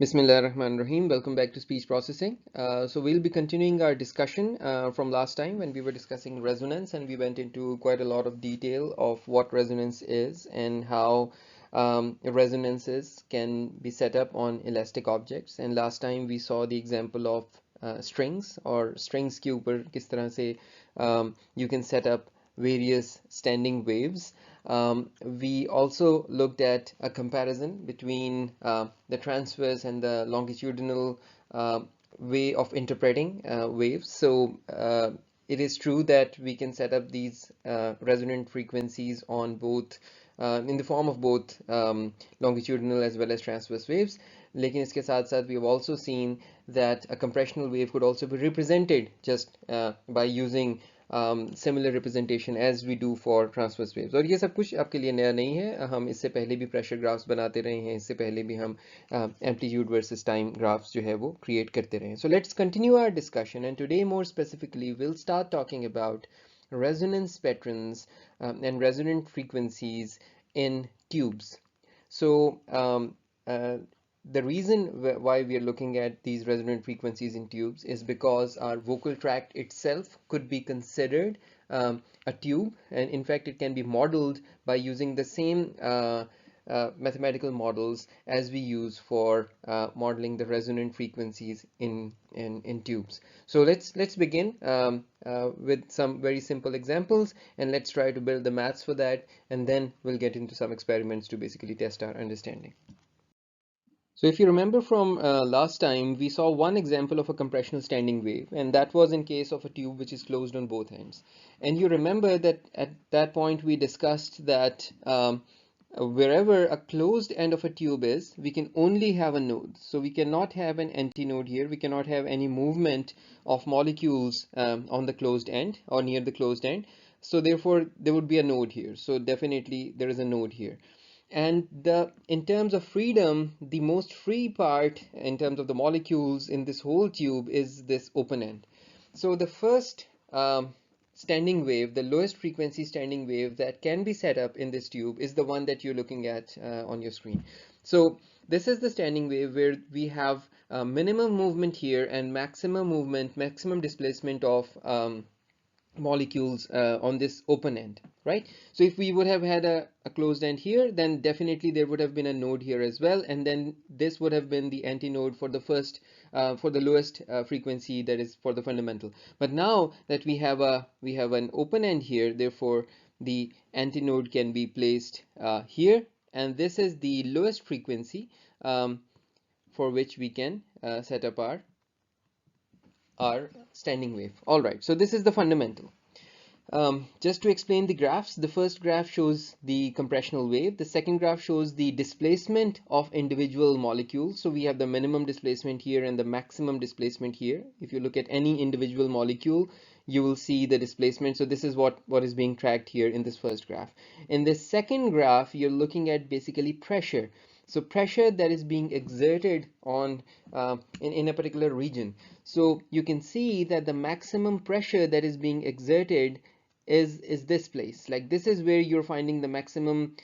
Bismillahirrahmanirrahim. Welcome back to speech processing. So we'll be continuing our discussion from last time when we were discussing resonance, and we went into quite a lot of detail of what resonance is and how resonances can be set up on elastic objects. And last time we saw the example of strings or strings के ऊपर किस तरह से you can set up various standing waves. We also looked at a comparison between the transverse and the longitudinal way of interpreting waves. So it is true that we can set up these resonant frequencies on both in the form of both longitudinal as well as transverse waves. लेकिन इसके साथ साथ we have also seen that a compressional wave could also be represented just by using similar representation as we do for transverse waves. और ये सब कुछ आपके लिए नया नहीं है, हम इससे पहले भी प्रेशर ग्राफ्स बनाते रहे हैं, इससे पहले भी हम एम्पलीट्यूड वर्सेस टाइम ग्राफ्स जो है वो क्रिएट करते रहे हैं. So let's continue our discussion, and today more specifically we'll start talking about resonance patterns and resonant frequencies in tubes. So the reason why we are looking at these resonant frequencies in tubes is because our vocal tract itself could be considered a tube, and in fact it can be modeled by using the same mathematical models as we use for modeling the resonant frequencies in tubes. So let's begin with some very simple examples, and let's try to build the maths for that, and then we'll get into some experiments to basically test our understanding. So if you remember from last time, we saw one example of a compressional standing wave, and that was in case of a tube which is closed on both ends. And you remember that at that point we discussed that wherever a closed end of a tube is, we can only have a node. So we cannot have an antinode here. We cannot have any movement of molecules on the closed end or near the closed end. So therefore, there would be a node here. So definitely there is a node here. And in terms of freedom, the most free part in terms of the molecules in this whole tube is this open end. So the first standing wave, the lowest frequency standing wave that can be set up in this tube is the one that you're looking at on your screen. So this is the standing wave where we have minimum movement here and maximum movement, maximum displacement of molecules on this open end, right? So if we would have had a closed end here, then definitely there would have been a node here as well, and then this would have been the antinode for the first for the lowest frequency, that is for the fundamental. But now that we have an open end here, therefore the antinode can be placed here, and this is the lowest frequency for which we can set up our standing wave. All right, so this is the fundamental. Just to explain the graphs, the first graph shows the compressional wave. The second graph shows the displacement of individual molecules. So we have the minimum displacement here and the maximum displacement here. If you look at any individual molecule, you will see the displacement. So this is what is being tracked here in this first graph. In this second graph, you're looking at basically pressure. So pressure that is being exerted on in a particular region. So you can see that the maximum pressure that is being exerted is this place. Like this is where you're finding the maximum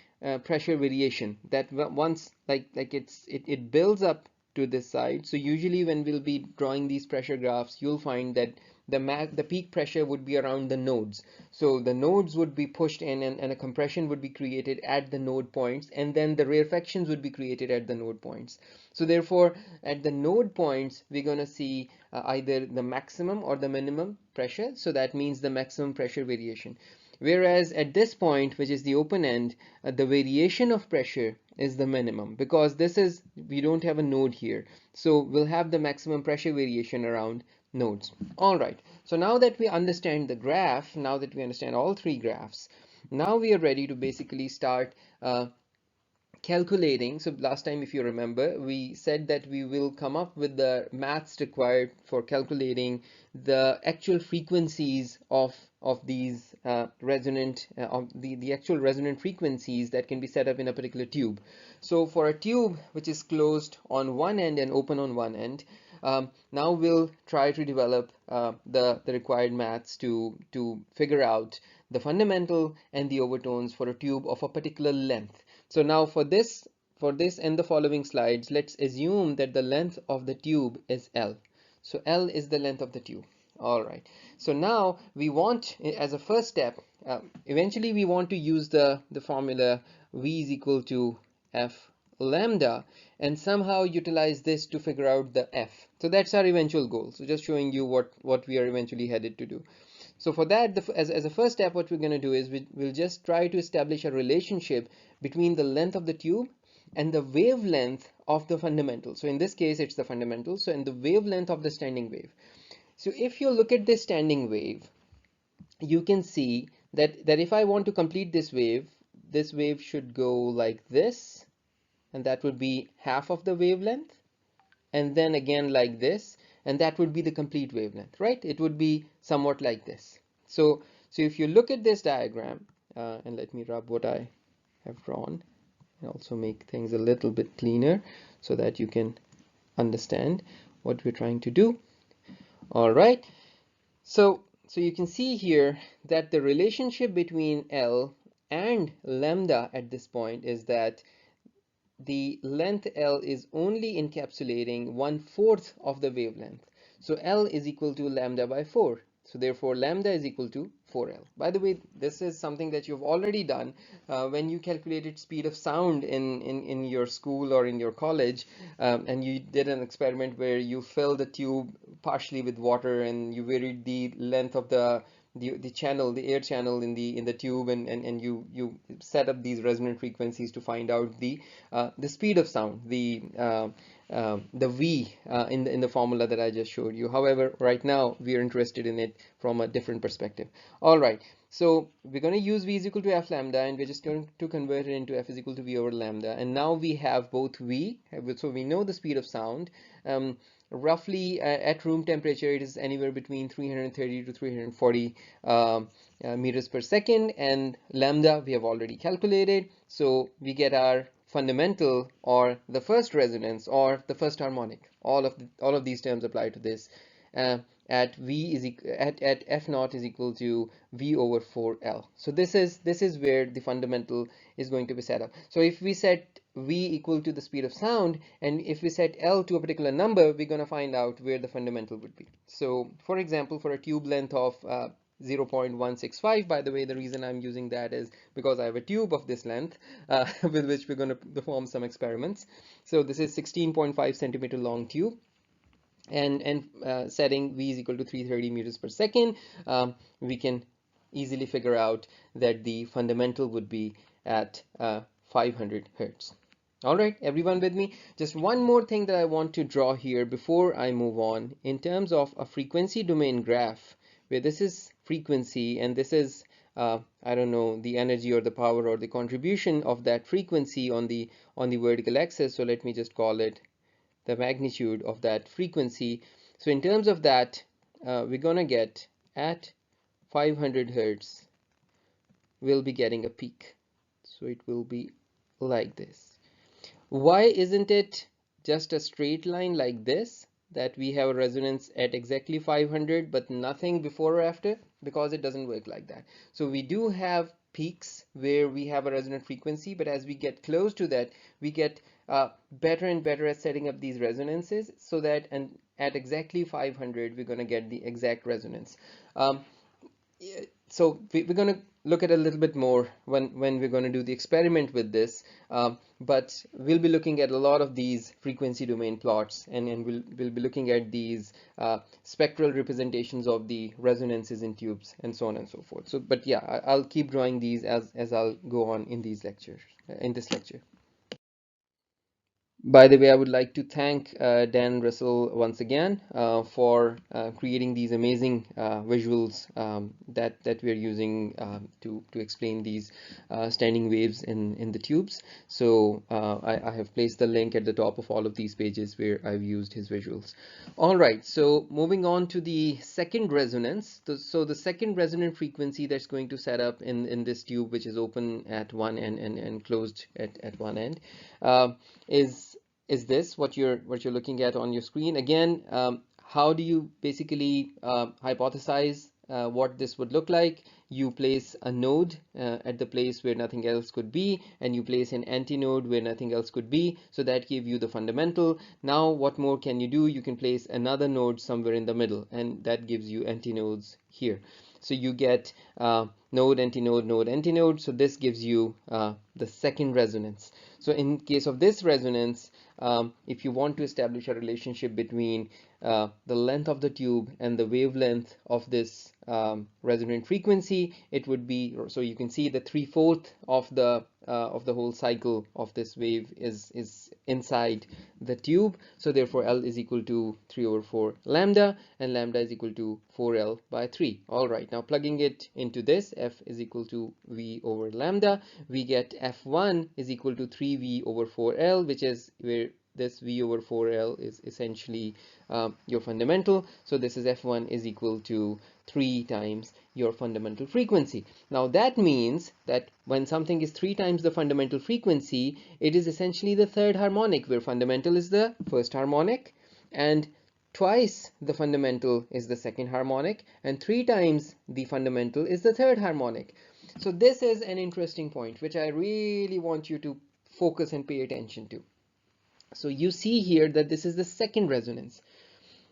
pressure variation. That once it builds up to this side. So usually when we'll be drawing these pressure graphs, you'll find that the peak pressure would be around the nodes. So the nodes would be pushed in, and a compression would be created at the node points, and then the rarefactions would be created at the node points. So therefore, at the node points, we're going to see either the maximum or the minimum pressure. So that means the maximum pressure variation. Whereas at this point, which is the open end, the variation of pressure is the minimum, because we don't have a node here. So we'll have the maximum pressure variation around nodes. All right, so now that we understand the graph, now that we understand all three graphs, now we are ready to basically start calculating. So last time, if you remember, we said that we will come up with the maths required for calculating the actual frequencies of these resonant of the actual resonant frequencies that can be set up in a particular tube. So for a tube which is closed on one end and open on one end, now we'll try to develop the required maths to figure out the fundamental and the overtones for a tube of a particular length. So now for this for this and the following slides, let's assume that the length of the tube is L. So L is the length of the tube. All right. So now we want, as a first step, eventually we want to use the formula V is equal to F lambda and somehow utilize this to figure out the F. So that's our eventual goal. So just showing you what we are eventually headed to do. So for that, as a first step, what we're going to do is we'll just try to establish a relationship between the length of the tube and the wavelength of the fundamental. So in this case, it's the fundamental. So in the wavelength of the standing wave. So if you look at this standing wave, you can see that if I want to complete this wave should go like this, and that would be half of the wavelength, and then again like this, and that would be the complete wavelength, right? It would be somewhat like this. So if you look at this diagram, and let me rub what I have drawn and also make things a little bit cleaner so that you can understand what we're trying to do. All right, so you can see here that the relationship between L and lambda at this point is that the length L is only encapsulating 1/4 of the wavelength. So L is equal to lambda by 4. So therefore lambda is equal to 4L. By the way, this is something that you've already done when you calculated speed of sound in your school or in your college, and you did an experiment where you filled the tube partially with water and you varied the length of the channel, the air channel in the tube, and you set up these resonant frequencies to find out the speed of sound, the V in the formula that I just showed you. However, right now we are interested in it from a different perspective. All right, so we're going to use V is equal to F lambda, and we're just going to convert it into F is equal to V over lambda. And now we have both V, so we know the speed of sound. Roughly at room temperature, it is anywhere between 330 to 340 meters per second, and lambda we have already calculated. So we get our fundamental, or the first resonance, or the first harmonic. All of these terms apply to this. At F naught is equal to V over 4L. So this is where the fundamental is going to be set up. So if we set V equal to the speed of sound, and if we set L to a particular number, we're going to find out where the fundamental would be. So for example, for a tube length of 0.165, by the way, the reason I'm using that is because I have a tube of this length with which we're going to perform some experiments. So this is 16.5 centimeter long tube, and setting V is equal to 330 meters per second, we can easily figure out that the fundamental would be at 500 hertz. All right, everyone with me? Just one more thing that I want to draw here before I move on, in terms of a frequency domain graph, where this is frequency and this is I don't know, the energy or the power or the contribution of that frequency on the vertical axis. So let me just call it the magnitude of that frequency. So in terms of that, we're gonna get at 500 hertz, we'll be getting a peak. So it will be like this. Why isn't it just a straight line like this, that we have a resonance at exactly 500 but nothing before or after? Because it doesn't work like that. So we do have peaks where we have a resonant frequency, but as we get close to that, we get better and better at setting up these resonances, so that and at exactly 500 we're going to get the exact resonance. So we're going to look at a little bit more when we're going to do the experiment with this, but we'll be looking at a lot of these frequency domain plots, and we'll be looking at these spectral representations of the resonances in tubes and so on and so forth. So but yeah, I'll keep drawing these as I'll go on in these lectures, in this lecture. By the way, I would like to thank Dan Russell once again for creating these amazing visuals that we are using to explain these standing waves in the tubes. So I have placed the link at the top of all of these pages where I've used his visuals. All right, so moving on to the second resonance. So the second resonant frequency that's going to set up in this tube, which is open at one end and closed at one end, is this what you're looking at on your screen. Again, how do you basically hypothesize what this would look like. You place a node at the place where nothing else could be, and you place an antinode where nothing else could be. So that gave you the fundamental. Now what more can you do? You can place another node somewhere in the middle, and that gives you antinodes here. So you get node, antinode, node, antinode. So this gives you the second resonance. So in case of this resonance, if you want to establish a relationship between the length of the tube and the wavelength of this resonant frequency, it would be, so you can see the 3/4 of the whole cycle of this wave is inside the tube. So therefore L is equal to 3/4 lambda, and lambda is equal to 4L by 3. All right, now plugging it into this, F is equal to V over lambda, we get F1 is equal to 3V over 4L, which is where this V over 4L is essentially your fundamental. So this is F1 is equal to 3 times your fundamental frequency. Now that means that when something is 3 times the fundamental frequency, it is essentially the third harmonic, where fundamental is the first harmonic, and twice the fundamental is the second harmonic, and 3 times the fundamental is the third harmonic. So this is an interesting point which I really want you to focus and pay attention to. So you see here that this is the second resonance.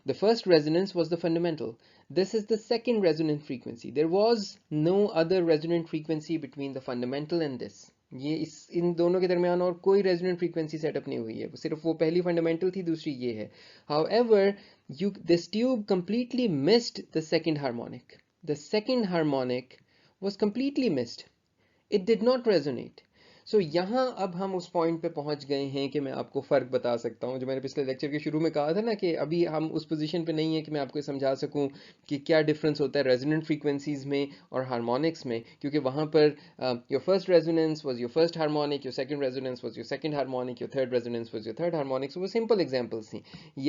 The first resonance was the fundamental. This is the second resonant frequency. There was no other resonant frequency between the fundamental and this. ये इन दोनों के दरमियान और कोई resonant frequency setup नहीं हुई है, सिर्फ वो पहली fundamental थी, दूसरी ये है. However, this tube completely missed the second harmonic. The second harmonic was completely missed. It did not resonate. So यहाँ अब हम उस पॉइंट पे पहुंच गए हैं कि मैं आपको फ़र्क बता सकता हूँ, जो मैंने पिछले लेक्चर के शुरू में कहा था ना, कि अभी हम उस पोजीशन पे नहीं है कि मैं आपको समझा सकूं कि क्या डिफरेंस होता है रेजोनेंट फ्रीक्वेंसीज में और हार्मोनिक्स में, क्योंकि वहाँ पर your first resonance was your first harmonic, your second resonance was your second harmonic, your third resonance was your third harmonic. So वो सिंपल एग्जांपल्स थी.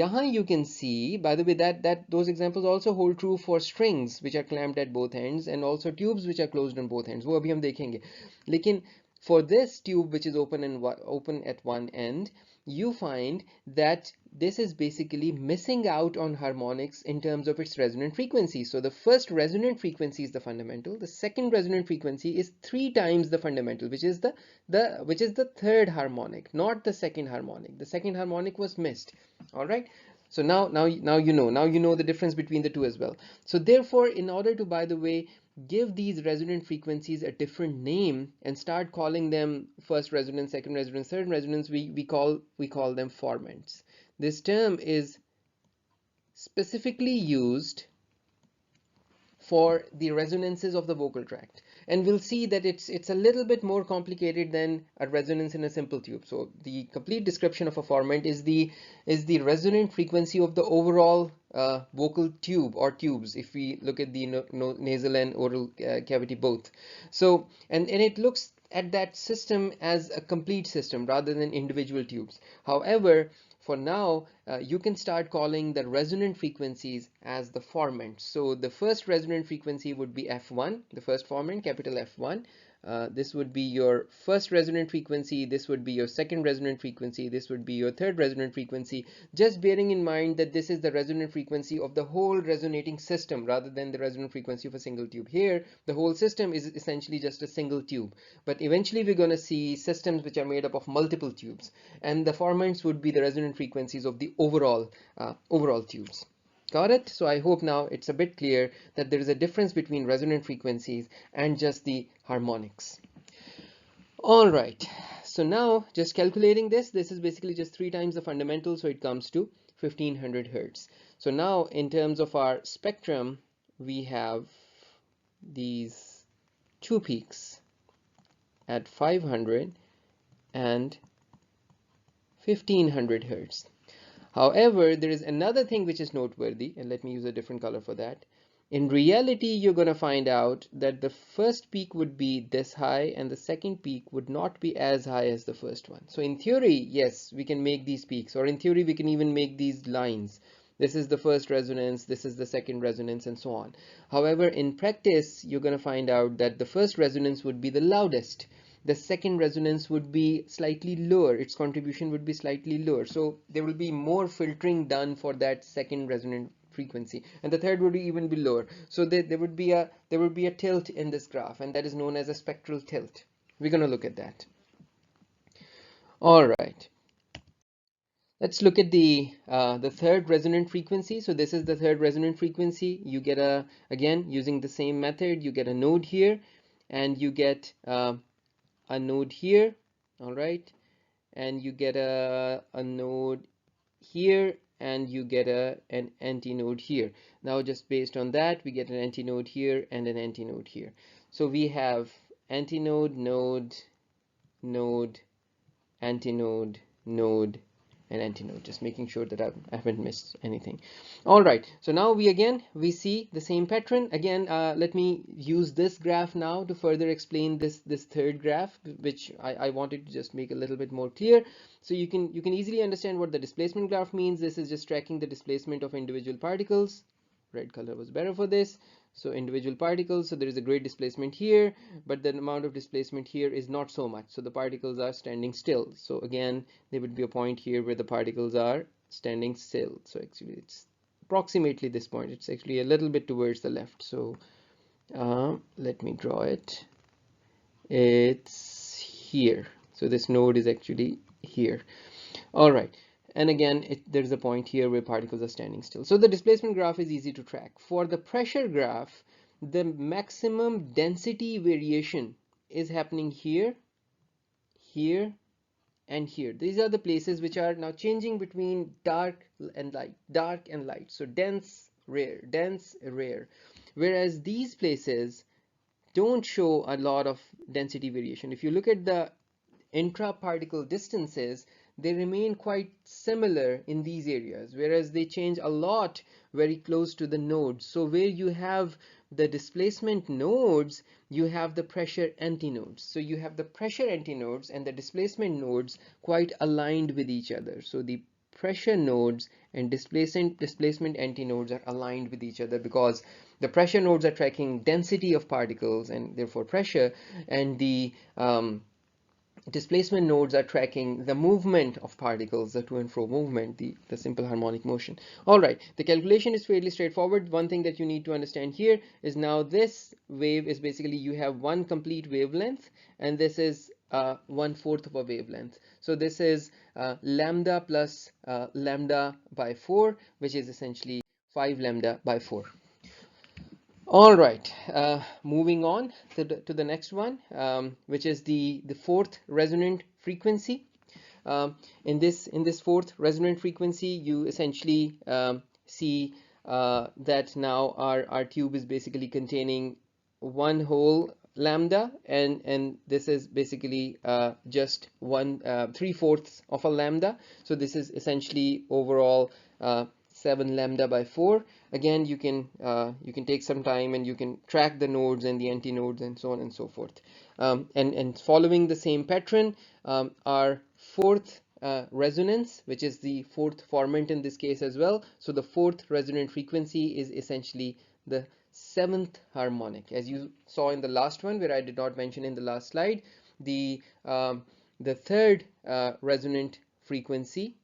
यहाँ you can see, by the way, that those examples also hold true for strings which are clamped at both ends and also tubes which are closed on both ends. वो अभी हम देखेंगे. लेकिन for this tube which is open at one end, you find that this is basically missing out on harmonics in terms of its resonant frequency. So the first resonant frequency is the fundamental. The second resonant frequency is 3 times the fundamental, which is the third harmonic, not the second harmonic. The second harmonic was missed. All right. So now you know the difference between the two as well. So therefore, in order to, by the way, give these resonant frequencies a different name and start calling them first resonance, second resonance, third resonance, we call them formants. This term is specifically used for the resonances of the vocal tract, and we'll see that it's a little bit more complicated than a resonance in a simple tube. So the complete description of a formant is the resonant frequency of the overall vocal tube or tubes, if we look at the nasal and oral cavity both. So and it looks at that system as a complete system rather than individual tubes. However, for now, you can start calling the resonant frequencies as the formants. So the first resonant frequency would be F1, the first formant, capital F1. This would be your first resonant frequency, this would be your second resonant frequency, this would be your third resonant frequency, just bearing in mind that this is the resonant frequency of the whole resonating system rather than the resonant frequency of a single tube. Here, the whole system is essentially just a single tube, but eventually we're going to see systems which are made up of multiple tubes, and the formants would be the resonant frequencies of the overall tubes. Got it? So I hope now it's a bit clear that there is a difference between resonant frequencies and just the harmonics. All right. So now just calculating this is basically just 3 times the fundamental, so it comes to 1500 hertz. So now in terms of our spectrum, we have these two peaks at 500 and 1500 hertz. However, there is another thing which is noteworthy, and let me use a different color for that. In reality, you're going to find out that the first peak would be this high and the second peak would not be as high as the first one. So in theory, yes, we can make these peaks, or in theory, we can even make these lines. This is the first resonance, this is the second resonance, and so on. However, in practice, you're going to find out that the first resonance would be the loudest. The second resonance would be slightly lower, its contribution would be slightly lower. So there will be more filtering done for that second resonant frequency, and the third would even be lower. So there would be a tilt in this graph, and that is known as a spectral tilt. We're going to look at that. All right. Let's look at the third resonant frequency. So this is the third resonant frequency. You get again, using the same method, you get a node here, and you get a node here. All right, and you get a node here, and you get an antinode here. Now, just based on that, we get an antinode here and an antinode here. So we have antinode, node, node, antinode, node, and antinode, just making sure that I haven't missed anything. All right, so now we see the same pattern again. Let me use this graph now to further explain this third graph, which I wanted to just make a little bit more clear, so you can easily understand what the displacement graph means. This is just tracking the displacement of individual particles. Red color was better for this. So individual particles, so there is a great displacement here, but the amount of displacement here is not so much, so the particles are standing still. So again, there would be a point here where the particles are standing still. So actually it's approximately this point. It's actually a little bit towards the left, so let me draw it. It's here, so this node is actually here. All right, and again, there's a point here where particles are standing still. So the displacement graph is easy to track. For the pressure graph, the maximum density variation is happening here, here, and here. These are the places which are now changing between dark and light, dark and light. So dense, rare, dense, rare. Whereas these places don't show a lot of density variation. If you look at the intra-particle distances, they remain quite similar in these areas, whereas they change a lot very close to the nodes. So where you have the displacement nodes, you have the pressure antinodes. So you have the pressure antinodes and the displacement nodes quite aligned with each other. So the pressure nodes and displacement antinodes are aligned with each other, because the pressure nodes are tracking density of particles and therefore pressure, and the displacement nodes are tracking the movement of particles, the to and fro movement, the simple harmonic motion. All right, the calculation is fairly straightforward. One thing that you need to understand here is now this wave is basically, you have one complete wavelength, and this is 1/4 of a wavelength. So this is lambda plus lambda by 4, which is essentially 5 lambda by 4. All right, moving on to the next one, which is the fourth resonant frequency. In this fourth resonant frequency, you essentially see that now our tube is basically containing one whole lambda, and this is basically just 3/4 of a lambda. So this is essentially overall 7 lambda by 4. Again, you can take some time and you can track the nodes and the antinodes and so on and so forth. And following the same pattern, our fourth resonance, which is the fourth formant in this case as well. So the fourth resonant frequency is essentially the seventh harmonic. As you saw in the last one, where I did not mention in the last slide, the third resonant frequency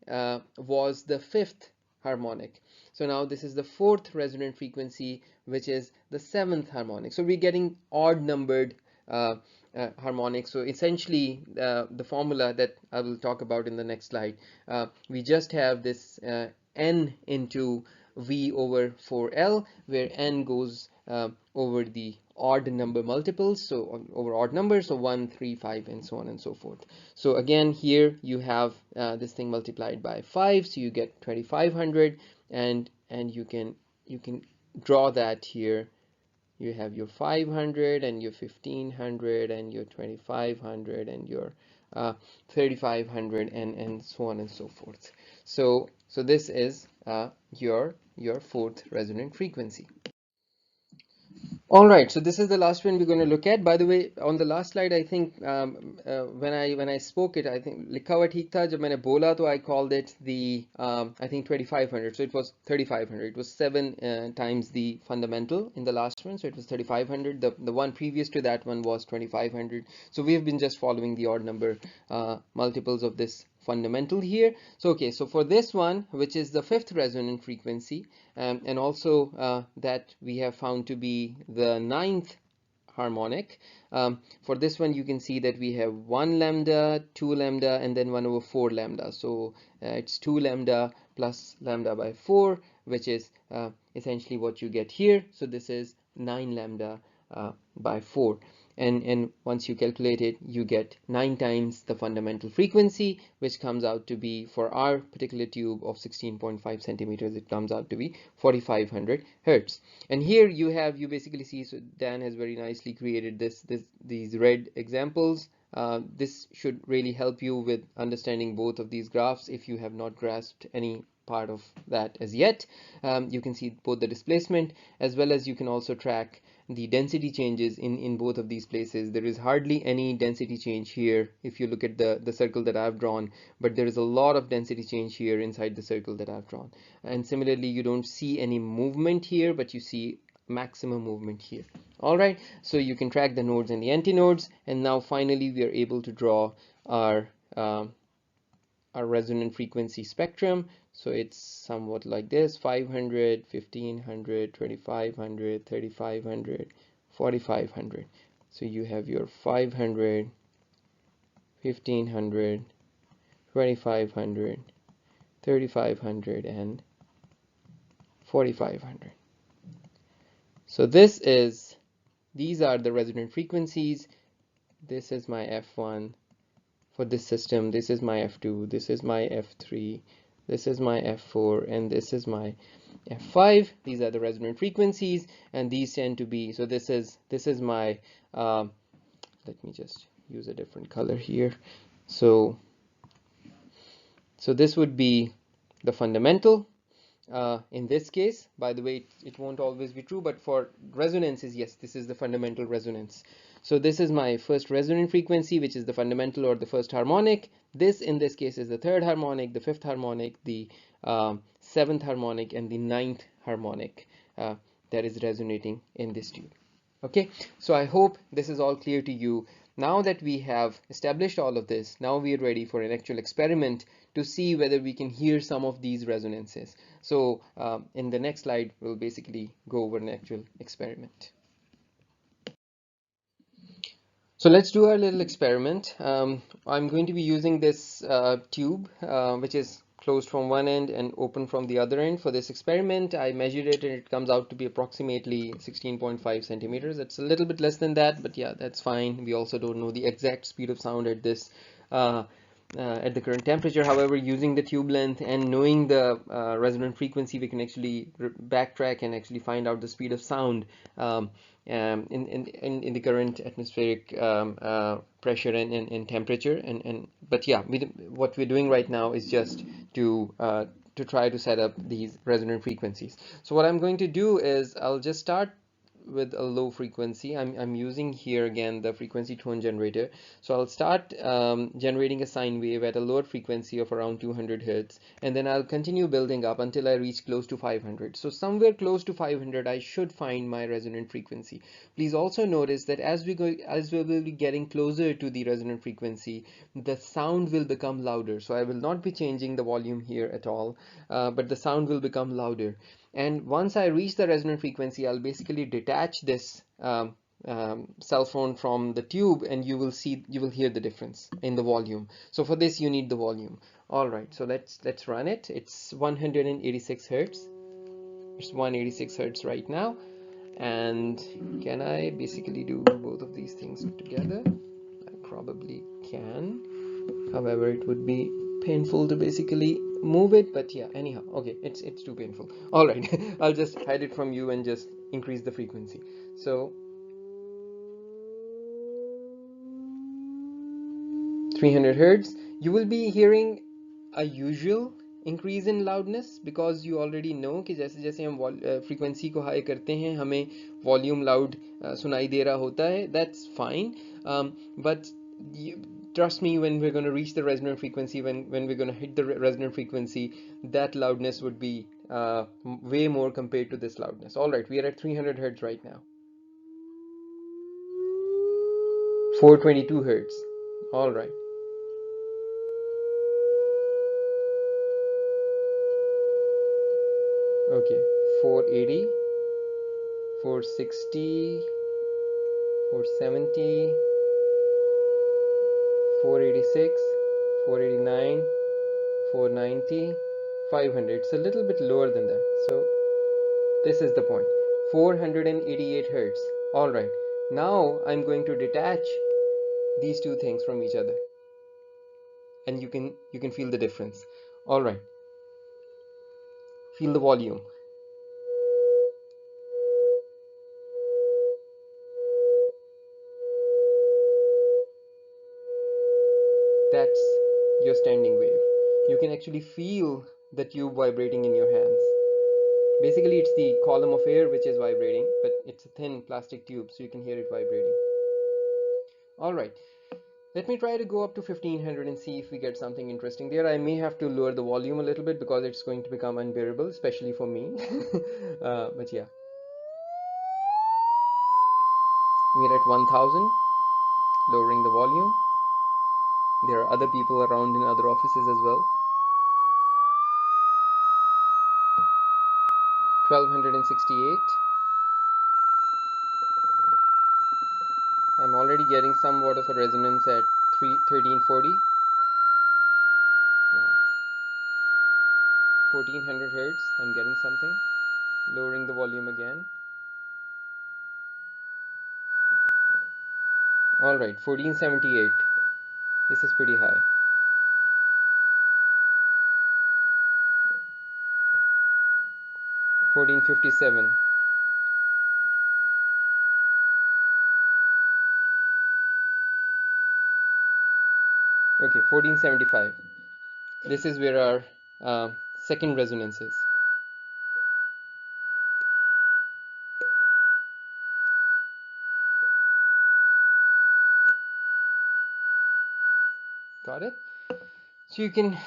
was the fifth harmonic. So now this is the fourth resonant frequency, which is the seventh harmonic. So we're getting odd numbered harmonics. So essentially the formula that I will talk about in the next slide, we just have this n into v over 4l, where n goes over the odd number multiples, so over odd numbers, so 1, 3, 5, and so on and so forth. So again, here you have this thing multiplied by 5, so you get 2500, and you can draw that here. You have your 500 and your 1500 and your 2500 and your 3500, and so on and so forth. So this is your fourth resonant frequency. All right, so this is the last one we're going to look at. By the way, on the last slide, I think when I spoke it, I think लिखा हुआ ठीक था. जब मैंने बोला तो I called it the I think 2500. So it was 3500. It was 7 times the fundamental in the last one. So it was 3500. The one previous to that one was 2500. So we have been just following the odd number multiples of this fundamental here. So okay, so for this one, which is the fifth resonant frequency, and also that we have found to be the ninth harmonic. For this one, you can see that we have 1 lambda, 2 lambda, and then 1 over 4 lambda. So it's 2 lambda plus lambda by 4, which is essentially what you get here. So this is 9 lambda by 4. And once you calculate it, you get 9 times the fundamental frequency, which comes out to be, for our particular tube of 16.5 centimeters, it comes out to be 4500 hertz. And here you basically see, so Dan has very nicely created these red examples. This should really help you with understanding both of these graphs if you have not grasped any part of that as yet. You can see both the displacement, as well as you can also track the density changes in both of these places. There is hardly any density change here if you look at the circle that I've drawn, but there is a lot of density change here inside the circle that I've drawn. And similarly, you don't see any movement here, but you see maximum movement here. All right, so you can track the nodes and the antinodes, and now finally we are able to draw our resonant frequency spectrum. So it's somewhat like this: 500, 1500, 2500, 3500, 4500. So you have your 500, 1500, 2500, 3500, and 4500. So these are the resonant frequencies. This is my F1 for this system, this is my F2, this is my F3, this is my F4, and this is my F5. These are the resonant frequencies, and these tend to be, so this is my let me just use a different color here. So this would be the fundamental. In this case, by the way, it won't always be true, but for resonances, yes, this is the fundamental resonance. So this is my first resonant frequency, which is the fundamental or the first harmonic. This, in this case, is the third harmonic, the fifth harmonic, the seventh harmonic, and the ninth harmonic that is resonating in this tube. Okay, so I hope this is all clear to you. Now that we have established all of this, now we are ready for an actual experiment to see whether we can hear some of these resonances. So in the next slide, we'll basically go over an actual experiment. So let's do our little experiment. I'm going to be using this tube, which is closed from one end and open from the other end. For this experiment, I measured it and it comes out to be approximately 16.5 centimeters. It's a little bit less than that, but yeah, that's fine. We also don't know the exact speed of sound at this at the current temperature. However, using the tube length and knowing the resonant frequency, we can actually backtrack and actually find out the speed of sound in the current atmospheric pressure and temperature. But yeah, what we're doing right now is just to try to set up these resonant frequencies. So what I'm going to do is I'll just start with a low frequency. I'm using here again the frequency tone generator. So I'll start generating a sine wave at a lower frequency of around 200 hertz, and then I'll continue building up until I reach close to 500. So somewhere close to 500 I should find my resonant frequency. Please also notice that as we will be getting closer to the resonant frequency, the sound will become louder. So I will not be changing the volume here at all, but the sound will become louder. And once I reach the resonant frequency, I'll basically detach this cell phone from the tube, and you will hear the difference in the volume. So for this, you need the volume. All right, so let's run it. It's 186 hertz. It's 186 hertz right now. And can I basically do both of these things together? I probably can. However, it would be painful to basically move it, but yeah, anyhow, okay, it's too painful. All right, I'll just hide it from you and just increase the frequency. So 300 hertz, you will be hearing a usual increase in loudness because you already know कि जैसे जैसे हम frequency को high करते हैं हमें volume loud सुनाई दे रहा होता है. That's fine, but trust me, when we're going to reach the resonant frequency, when we're going to hit the resonant frequency, that loudness would be way more compared to this loudness. All right, we are at 300 hertz right now. 422 hertz. All right. Okay, 480, 460, 470, 486, 489, 490, 500. It's a little bit lower than that. So this is the point. 488 hertz. All right. Now I'm going to detach these two things from each other, and you can feel the difference. All right. Feel the volume. That's your standing wave. You can actually feel the tube vibrating in your hands. Basically, it's the column of air which is vibrating, but it's a thin plastic tube, so you can hear it vibrating. All right. Let me try to go up to 1500 and see if we get something interesting there. I may have to lower the volume a little bit because it's going to become unbearable, especially for me. But yeah, we're at 1000, lowering the volume. There are other people around in other offices as well. 1268. I'm already getting somewhat of a resonance at 1340. Wow. 1400 hertz. I'm getting something. Lowering the volume again. All right, 1478. This is pretty high. 1457. Okay, 1475. This is where our second resonance is. Got it? So you can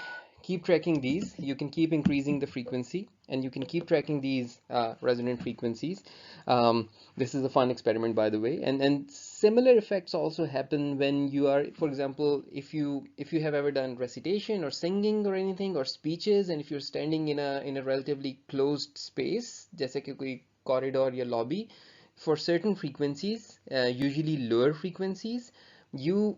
keep tracking these. You can keep increasing the frequency, and you can keep tracking these resonant frequencies. This is a fun experiment, by the way. And similar effects also happen when you are, for example, if you have ever done recitation or singing or anything or speeches, and if you're standing in a relatively closed space, जैसे कि कोई corridor या lobby, for certain frequencies, usually lower frequencies, you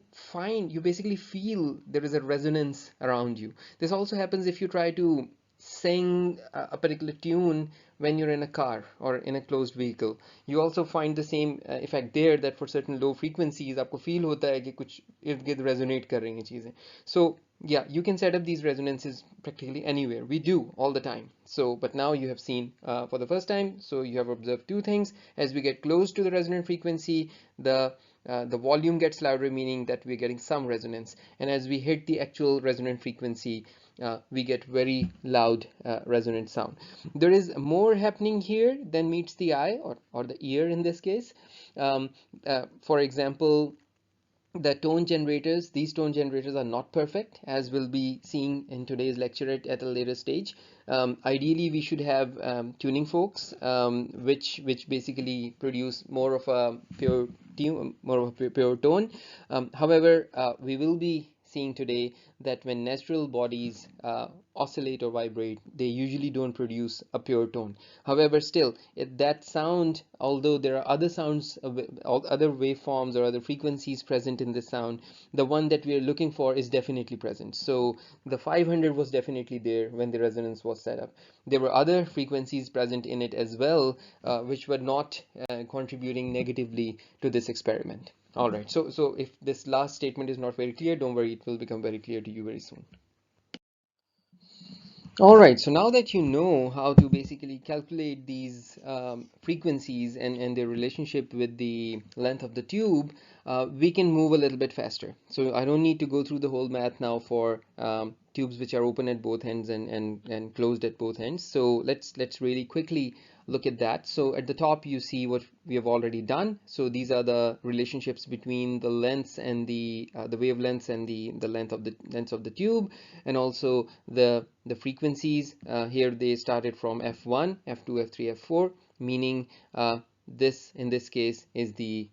basically feel there is a resonance around you. This also happens if you try to sing a particular tune when you're in a car or in a closed vehicle. You also find the same effect there, that for certain low frequencies आपको feel होता है कि कुछ इर्द गिर्द resonate कर रही हैं चीजें. So yeah, you can set up these resonances practically anywhere. We do all the time. So but now you have seen for the first time, so you have observed two things. As we get close to the resonant frequency, the volume gets louder, meaning that we're getting some resonance. And as we hit the actual resonant frequency, we get very loud resonant sound. There is more happening here than meets the eye, or the ear in this case. For example, these tone generators are not perfect, as we'll be seeing in today's lecture at a later stage. Ideally, we should have tuning forks, which basically produce more of a pure tune, more of a pure tone. However, we will be seeing today that when natural bodies oscillate or vibrate, they usually don't produce a pure tone. However, still, that sound, although there are other sounds, other waveforms or other frequencies present in the sound, the one that we are looking for is definitely present. So the 500 was definitely there when the resonance was set up. There were other frequencies present in it as well, which were not contributing negatively to this experiment. All right, so if this last statement is not very clear, don't worry, it will become very clear to you very soon. All right, so now that you know how to basically calculate these frequencies and their relationship with the length of the tube, we can move a little bit faster. So I don't need to go through the whole math now for tubes which are open at both ends and closed at both ends. So let's really quickly look at that. So at the top you see what we have already done. So these are the relationships between the lengths and the wavelengths and the length of the tube, and also the frequencies. Here they started from f1, f2, f3, f4, meaning this in this case is the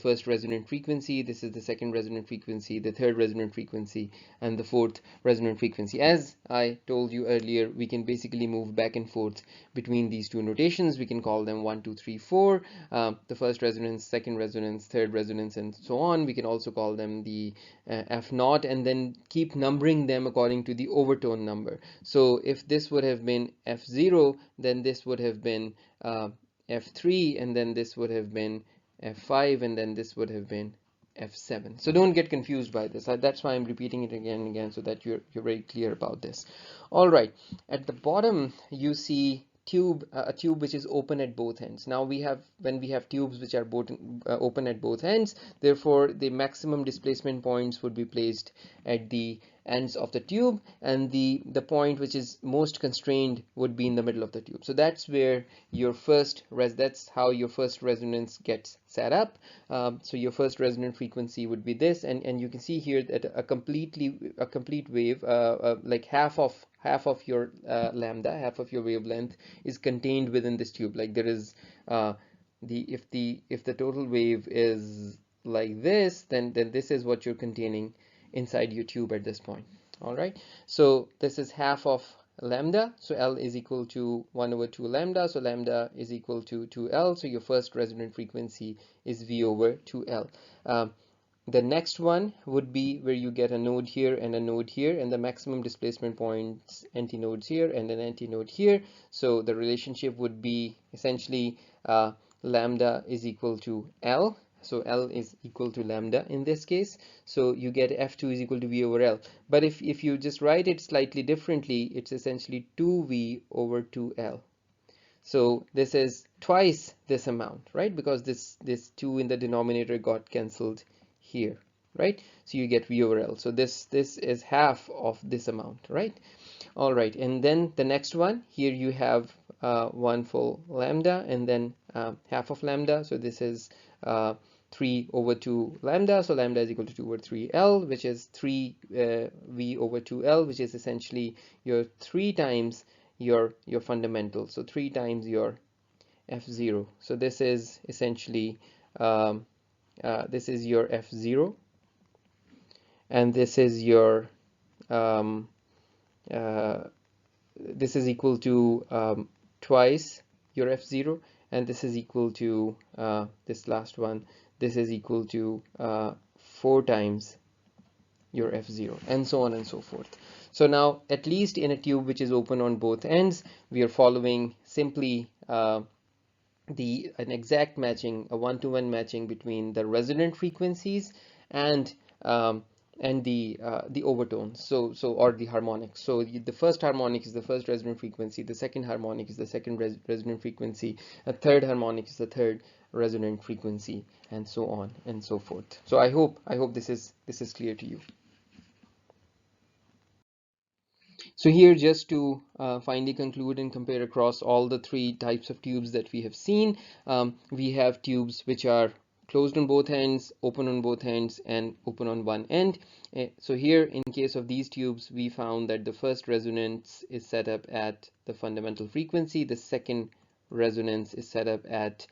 first resonant frequency, this is the second resonant frequency, the third resonant frequency, and the fourth resonant frequency. As I told you earlier, we can basically move back and forth between these two notations. We can call them 1, 2, 3, 4, the first resonance, second resonance, third resonance, and so on. We can also call them the F naught, and then keep numbering them according to the overtone number. So if this would have been F0, then this would have been F3, and then this would have been F5, and then this would have been F7. So don't get confused by this. That's why I'm repeating it again and again, so that you're very clear about this. All right, at the bottom you see a tube which is open at both ends. Now when we have tubes which are both open at both ends, therefore the maximum displacement points would be placed at the ends of the tube, and the point which is most constrained would be in the middle of the tube. So that's where your that's how your first resonance gets set up. So your first resonant frequency would be this, and you can see here that a complete wave, like half of your lambda, half of your wavelength is contained within this tube. Like there is if the total wave is like this, then this is what you're containing inside your tube at this point. All right, so this is half of lambda, so L is equal to 1 over 2 lambda, so lambda is equal to 2L, so your first resonant frequency is V over 2L. The next one would be where you get a node here and a node here, and the maximum displacement points antinodes here and an antinode here. So the relationship would be essentially lambda is equal to L. So L is equal to lambda in this case. So you get F2 is equal to V over L. But if you just write it slightly differently, it's essentially 2V over 2L. So this is twice this amount, right? Because this 2 in the denominator got cancelled here, right? So you get V over L. So this is half of this amount, right? All right, and then the next one here you have 1 full lambda, and then half of lambda. So this is 3 over 2 lambda, so lambda is equal to 2 over 3L, which is 3 V over 2L, which is essentially your 3 times your fundamental, so 3 times your F0. So this is essentially this is your F0, and this is your this is equal to twice your F0, and this is equal to this last one, this is equal to 4 times your F0, and so on and so forth. So now, at least in a tube which is open on both ends, we are following simply an exact matching, a one-to-one matching between the resonant frequencies and the overtones, or the harmonics. So the first harmonic is the first resonant frequency, the second harmonic is the second resonant frequency, a third harmonic is the third resonant frequency, and so on and so forth. So I hope this is clear to you. So here, just to finally conclude and compare across all the 3 types of tubes that we have seen, we have tubes which are closed on both ends, open on both ends, and open on one end. So here, in case of these tubes, we found that the first resonance is set up at the fundamental frequency, the second resonance is set up at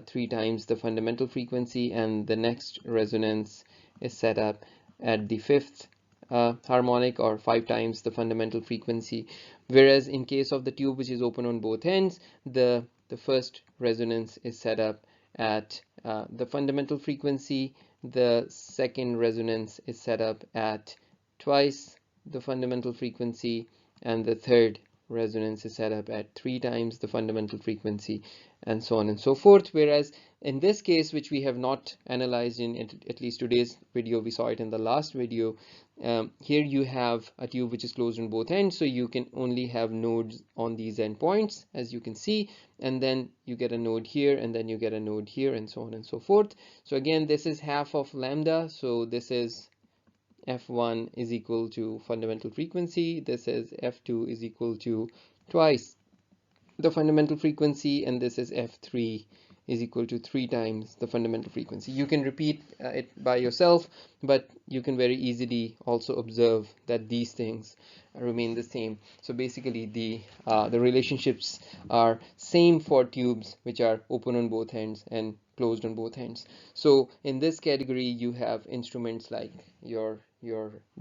3 times the fundamental frequency, and the next resonance is set up at the 5th harmonic, or 5 times the fundamental frequency. Whereas in case of the tube which is open on both ends, the first resonance is set up at the fundamental frequency, the second resonance is set up at twice the fundamental frequency, and the third resonance is set up at 3 times the fundamental frequency, and so on and so forth. Whereas in this case, which we have not analyzed in at least today's video, we saw it in the last video, here you have a tube which is closed on both ends, so you can only have nodes on these endpoints, as you can see, and then you get a node here, and then you get a node here, and so on and so forth. So again, this is half of lambda, so this is F1 is equal to fundamental frequency, this is F2 is equal to twice the fundamental frequency, and this is F3 is equal to 3 times the fundamental frequency. You can repeat it by yourself, but you can very easily also observe that these things remain the same. So basically the relationships are same for tubes which are open on both ends and closed on both ends. So in this category you have instruments like your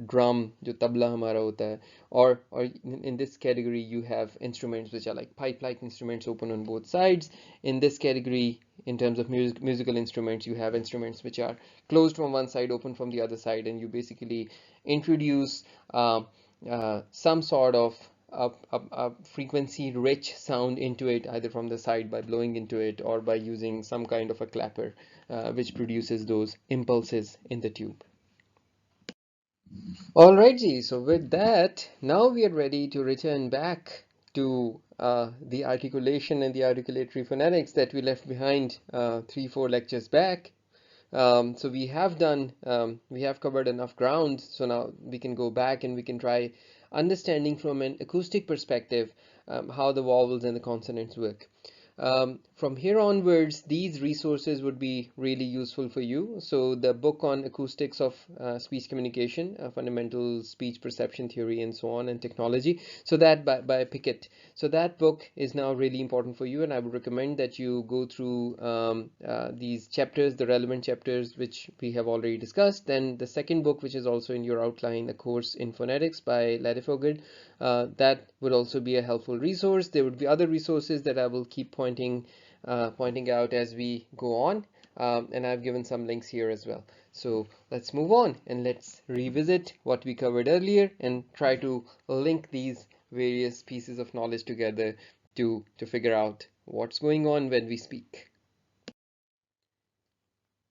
drum, जो तबला हमारा होता है, or in this category you have instruments which are like pipe-like instruments open on both sides. In this category, in terms of musical instruments, you have instruments which are closed from one side, open from the other side, and you basically introduce some sort of a frequency-rich sound into it, either from the side by blowing into it or by using some kind of a clapper, which produces those impulses in the tube. Alrighty, so with that, now we are ready to return back to the articulation and the articulatory phonetics that we left behind 3-4 lectures back. So we have covered enough ground, so now we can go back and we can try understanding from an acoustic perspective how the vowels and the consonants work. From here onwards, these resources would be really useful for you. So the book on acoustics of speech communication, fundamental speech perception theory, and so on, and technology. So that by Pickett. So that book is now really important for you, and I would recommend that you go through these chapters, the relevant chapters, which we have already discussed. Then the second book, which is also in your outline, A Course in Phonetics by Ladefoged, that would also be a helpful resource. There would be other resources that I will keep pointing out as we go on, and I've given some links here as well. So let's move on and let's revisit what we covered earlier and try to link these various pieces of knowledge together to figure out what's going on when we speak.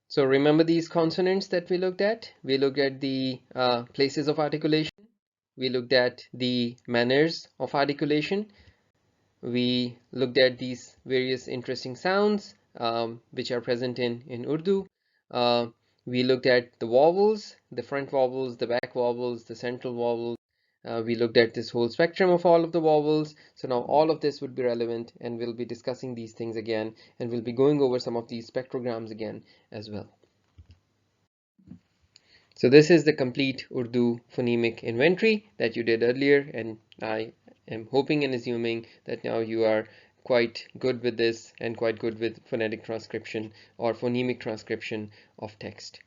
So remember these consonants that we looked at? We looked at the places of articulation. We looked at the manners of articulation. We looked at these various interesting sounds which are present in Urdu. Uh, we looked at the vowels, the front vowels, the back vowels, the central vowels. We looked at this whole spectrum of all of the vowels. So now all of this would be relevant, and we'll be discussing these things again, and we'll be going over some of these spectrograms again as well. So this is the complete Urdu phonemic inventory that you did earlier, and I am hoping and assuming that now you are quite good with this and quite good with phonetic transcription or phonemic transcription of text.